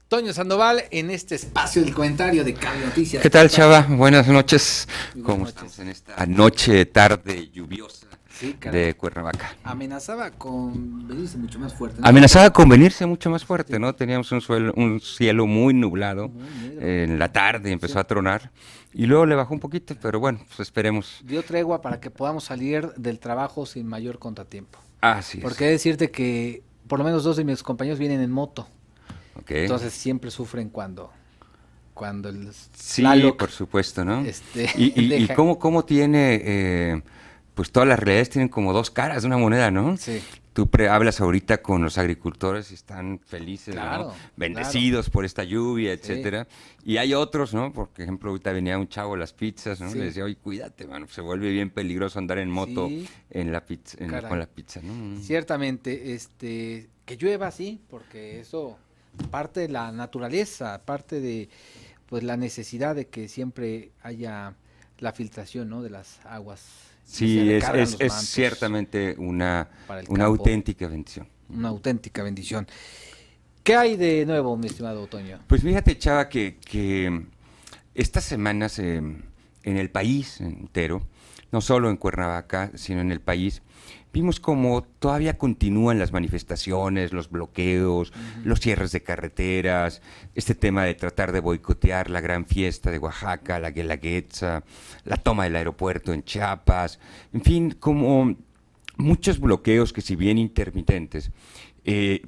Toño Sandoval en este espacio del comentario de Cable Noticias. ¿Qué tal, Chava? Buenas noches. Muy buenas ¿Cómo noches. estamos en esta noche, tarde lluviosa Sí, caray. de Cuernavaca? Amenazaba con venirse mucho más fuerte, ¿no? Amenazaba con venirse mucho más fuerte, ¿no? Teníamos un cielo muy nublado. Muy negro. En la tarde empezó Sí. a tronar y luego le bajó un poquito, pero bueno, pues esperemos. Dio tregua para que podamos salir del trabajo sin mayor contratiempo. Así es. Porque he de decirte que por lo menos dos de mis compañeros vienen en moto. Ok. Entonces siempre sufren cuando el Sí, Tlaloc, por supuesto, ¿no? Y deja. cómo tiene, pues todas las realidades tienen como dos caras de una moneda, ¿no? Sí. Tú hablas ahorita con los agricultores y están felices, Claro, ¿no? Bendecidos por esta lluvia, Sí. etcétera. Y hay otros, ¿no? Por ejemplo, ahorita venía un chavo a las pizzas, ¿no? Sí. Le decía, oye, cuídate, mano, se vuelve bien peligroso andar en moto Sí. en la pizza, Caray. con la pizza, ¿no? Ciertamente, que llueva, sí, porque eso parte de la naturaleza, parte de pues la necesidad de que siempre haya la filtración, ¿no? De las aguas. Y se Sí, recargan los es mantos ciertamente una para el campo. auténtica bendición. Una auténtica bendición. ¿Qué hay de nuevo, mi estimado Otoño? Pues fíjate, Chava, que estas semanas en el país entero, no solo en Cuernavaca, sino en el país, vimos como todavía continúan las manifestaciones, los bloqueos, los cierres de carreteras, este tema de tratar de boicotear la gran fiesta de Oaxaca, la Guelaguetza, la toma del aeropuerto en Chiapas, en fin, como muchos bloqueos que si bien intermitentes,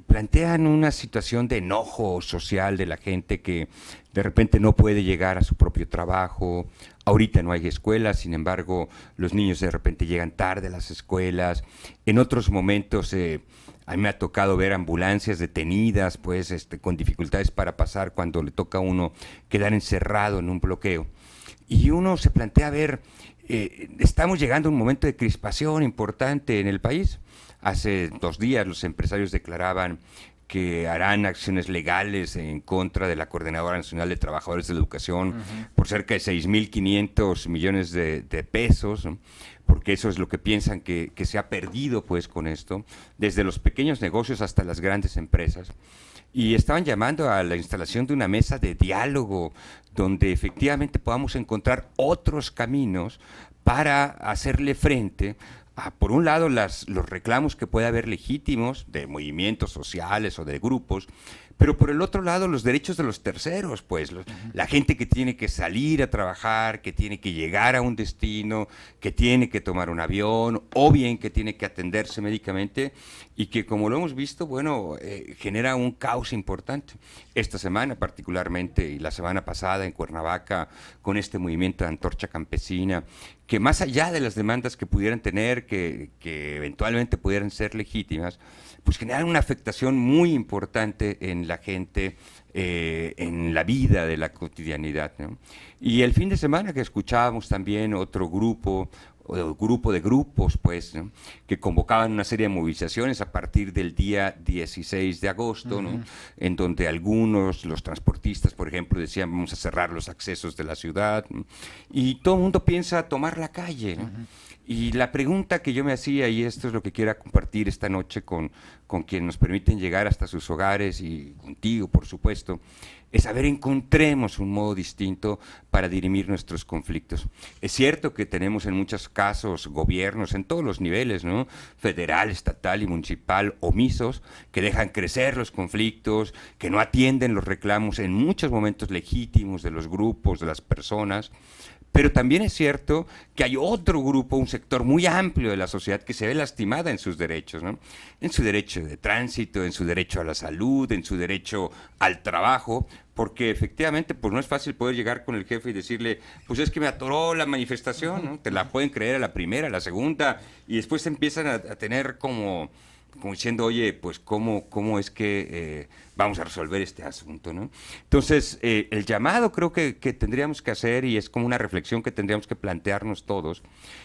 plantean una situación de enojo social de la gente que de repente no puede llegar a su propio trabajo. Ahorita no hay escuelas, sin embargo, los niños de repente llegan tarde a las escuelas. En otros momentos, a mí me ha tocado ver ambulancias detenidas, pues, con dificultades para pasar cuando le toca a uno quedar encerrado en un bloqueo. Y uno se plantea ver, estamos llegando a un momento de crispación importante en el país. Hace 2 días los empresarios declaraban que harán acciones legales en contra de la Coordinadora Nacional de Trabajadores de la Educación por cerca de 6.500 millones de pesos, ¿no? Porque eso es lo que piensan que se ha perdido pues con esto, desde los pequeños negocios hasta las grandes empresas. Y estaban llamando a la instalación de una mesa de diálogo donde efectivamente podamos encontrar otros caminos para hacerle frente a, por un lado, los reclamos que puede haber legítimos de movimientos sociales o de grupos, pero por el otro lado los derechos de los terceros, pues la gente que tiene que salir a trabajar, que tiene que llegar a un destino, que tiene que tomar un avión o bien que tiene que atenderse médicamente y que, como lo hemos visto, bueno, genera un caos importante. Esta semana particularmente y la semana pasada en Cuernavaca con este movimiento de Antorcha Campesina, que más allá de las demandas que pudieran tener, que eventualmente pudieran ser legítimas, pues generan una afectación muy importante en la gente, en la vida de la cotidianidad, ¿no? Y el fin de semana que escuchábamos también otro grupo, o grupo de grupos, pues, ¿no? Que convocaban una serie de movilizaciones a partir del día 16 de agosto, ¿no? En donde algunos, los transportistas, por ejemplo, decían vamos a cerrar los accesos de la ciudad, ¿no? Y todo el mundo piensa tomar la calle, ¿no? Y la pregunta que yo me hacía, y esto es lo que quiero compartir esta noche con quienes nos permiten llegar hasta sus hogares y contigo, por supuesto, es a ver, encontremos un modo distinto para dirimir nuestros conflictos. Es cierto que tenemos en muchos casos gobiernos en todos los niveles, ¿no? Federal, estatal y municipal, omisos, que dejan crecer los conflictos, que no atienden los reclamos en muchos momentos legítimos de los grupos, de las personas. Pero también es cierto que hay otro grupo, un sector muy amplio de la sociedad que se ve lastimada en sus derechos, ¿no? En su derecho de tránsito, en su derecho a la salud, en su derecho al trabajo, porque efectivamente pues no es fácil poder llegar con el jefe y decirle, pues es que me atoró la manifestación, ¿no? Te la pueden creer a la primera, a la segunda, y después empiezan a tener como diciendo, oye, pues cómo es que vamos a resolver este asunto, ¿no? Entonces, el llamado creo que tendríamos que hacer, y es como una reflexión que tendríamos que plantearnos todos,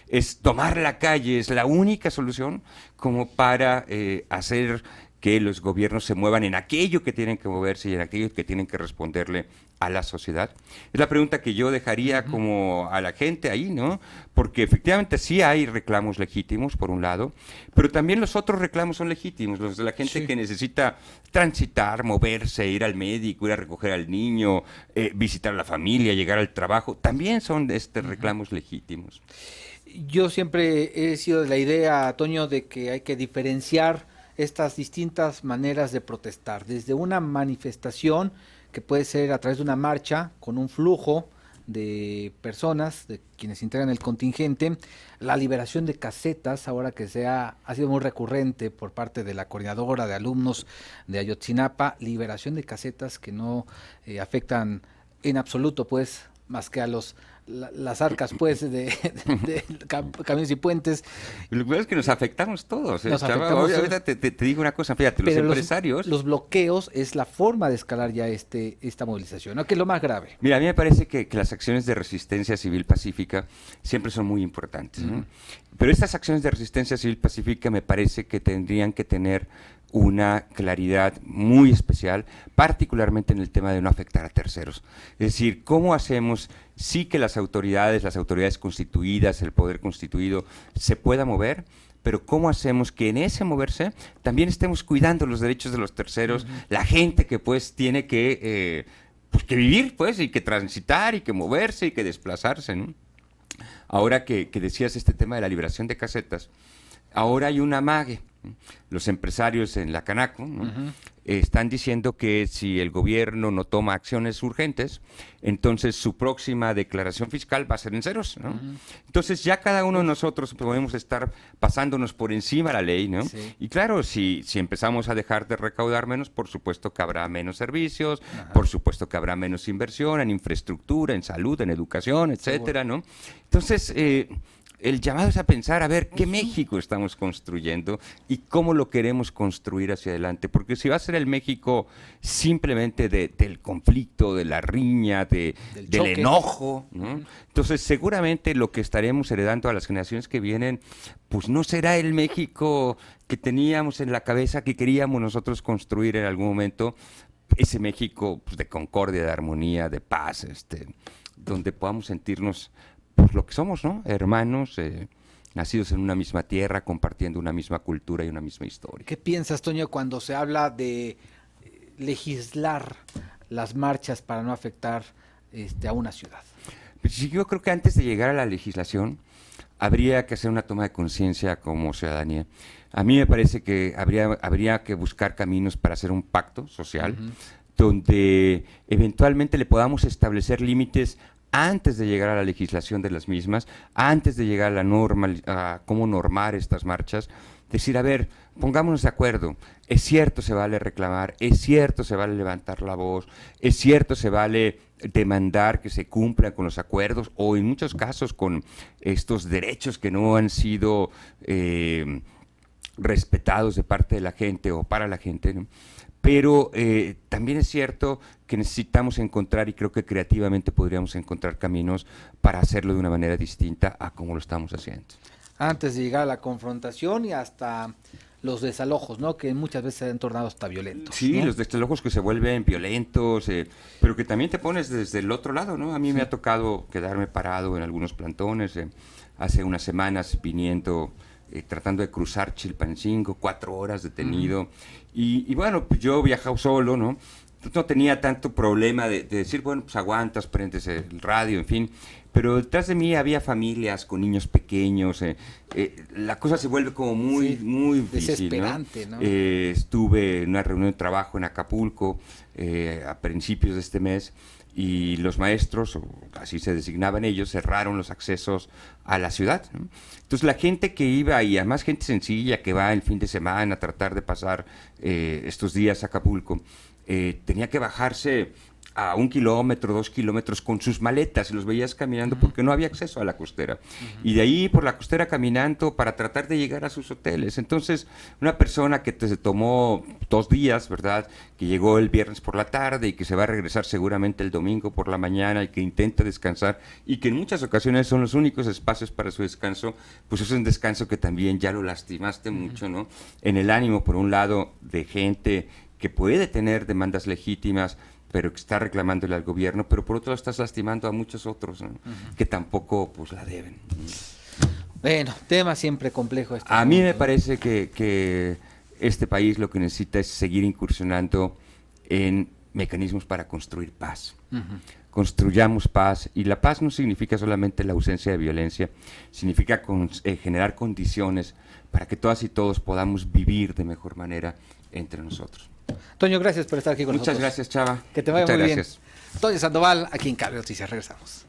es tomar la calle, es la única solución como para hacer que los gobiernos se muevan en aquello que tienen que moverse y en aquello que tienen que responderle a la sociedad. Es la pregunta que yo dejaría como a la gente ahí, ¿no? Porque efectivamente sí hay reclamos legítimos, por un lado, pero también los otros reclamos son legítimos, los de la gente que necesita transitar, moverse, ir al médico, ir a recoger al niño, visitar a la familia, llegar al trabajo, también son reclamos legítimos. Yo siempre he sido de la idea, Toño, de que hay que diferenciar estas distintas maneras de protestar, desde una manifestación que puede ser a través de una marcha con un flujo de personas, de quienes integran el contingente, la liberación de casetas, ahora que ha sido muy recurrente por parte de la coordinadora de alumnos de Ayotzinapa, liberación de casetas que no afectan en absoluto, pues, más que a las arcas, pues, de caminos y puentes. Lo que pasa es que nos afectamos todos. Ahorita te digo una cosa, fíjate, los empresarios... Los bloqueos es la forma de escalar ya esta movilización, ¿no? Que es lo más grave. Mira, a mí me parece que las acciones de resistencia civil pacífica siempre son muy importantes, ¿no? Pero estas acciones de resistencia civil pacífica me parece que tendrían que tener una claridad muy especial, particularmente en el tema de no afectar a terceros. Es decir, ¿cómo hacemos sí que las autoridades constituidas, el poder constituido, se pueda mover? Pero ¿cómo hacemos que en ese moverse también estemos cuidando los derechos de los terceros, la gente que pues tiene que vivir, pues, y que transitar, y que moverse, y que desplazarse, ¿no? Ahora que decías este tema de la liberación de casetas, ahora hay un amague. Los empresarios en la Canaco, ¿no? Están diciendo que si el gobierno no toma acciones urgentes, entonces su próxima declaración fiscal va a ser en ceros, ¿no? Entonces ya cada uno de nosotros podemos estar pasándonos por encima de la ley, ¿no? Sí. Y claro, si empezamos a dejar de recaudar menos, por supuesto que habrá menos servicios, por supuesto que habrá menos inversión en infraestructura, en salud, en educación, etcétera, ¿no? Entonces, el llamado es a pensar, a ver, ¿qué México estamos construyendo y cómo lo queremos construir hacia adelante? Porque si va a ser el México simplemente del conflicto, de la riña, del enojo, ¿no? Entonces seguramente lo que estaremos heredando a las generaciones que vienen, pues no será el México que teníamos en la cabeza, que queríamos nosotros construir en algún momento, ese México pues, de concordia, de armonía, de paz, donde podamos sentirnos pues lo que somos, ¿no? Hermanos, nacidos en una misma tierra, compartiendo una misma cultura y una misma historia. ¿Qué piensas, Toño, cuando se habla de legislar las marchas para no afectar a una ciudad? Pues sí, yo creo que antes de llegar a la legislación habría que hacer una toma de conciencia como ciudadanía. A mí me parece que habría que buscar caminos para hacer un pacto social donde eventualmente le podamos establecer límites antes de llegar a la legislación de las mismas, antes de llegar a cómo normar estas marchas, decir, a ver, pongámonos de acuerdo, es cierto se vale reclamar, es cierto se vale levantar la voz, es cierto se vale demandar que se cumplan con los acuerdos o en muchos casos con estos derechos que no han sido respetados de parte de la gente o para la gente, ¿no? Pero también es cierto que necesitamos encontrar, y creo que creativamente podríamos encontrar caminos para hacerlo de una manera distinta a como lo estamos haciendo. Antes de llegar a la confrontación y hasta los desalojos, ¿no? Que muchas veces se han tornado hasta violentos. Sí, ¿no? Los desalojos que se vuelven violentos, pero que también te pones desde el otro lado, ¿no? A mí me ha tocado quedarme parado en algunos plantones, hace unas semanas viniendo... tratando de cruzar Chilpancingo, 4 horas detenido, y bueno, pues yo viajaba solo, ¿no? No tenía tanto problema de decir, bueno, pues aguantas, prendes el radio, en fin, pero detrás de mí había familias con niños pequeños, la cosa se vuelve como muy difícil, desesperante, ¿no? Estuve en una reunión de trabajo en Acapulco a principios de este mes, y los maestros, o así se designaban ellos, cerraron los accesos a la ciudad, ¿no? Entonces la gente que iba, y además gente sencilla que va el fin de semana a tratar de pasar estos días a Acapulco, tenía que bajarse a 1 kilómetro, 2 kilómetros con sus maletas, y los veías caminando porque no había acceso a la costera. Y de ahí por la costera caminando para tratar de llegar a sus hoteles. Entonces, una persona que se tomó 2 días, ¿verdad? Que llegó el viernes por la tarde y que se va a regresar seguramente el domingo por la mañana y que intenta descansar y que en muchas ocasiones son los únicos espacios para su descanso, pues es un descanso que también ya lo lastimaste mucho, ¿no? En el ánimo, por un lado, de gente que puede tener demandas legítimas, pero que está reclamándole al gobierno, pero por otro lado estás lastimando a muchos otros, ¿no? Que tampoco pues la deben. Bueno, tema siempre complejo. A mí me parece que este país lo que necesita es seguir incursionando en mecanismos para construir paz. Construyamos paz, y la paz no significa solamente la ausencia de violencia, significa generar condiciones para que todas y todos podamos vivir de mejor manera entre nosotros. Toño, gracias por estar aquí con nosotros. Muchas gracias, Chava. Que te vaya Muchas muy gracias. bien. Toño Sandoval, aquí en Cable Noticias. Regresamos.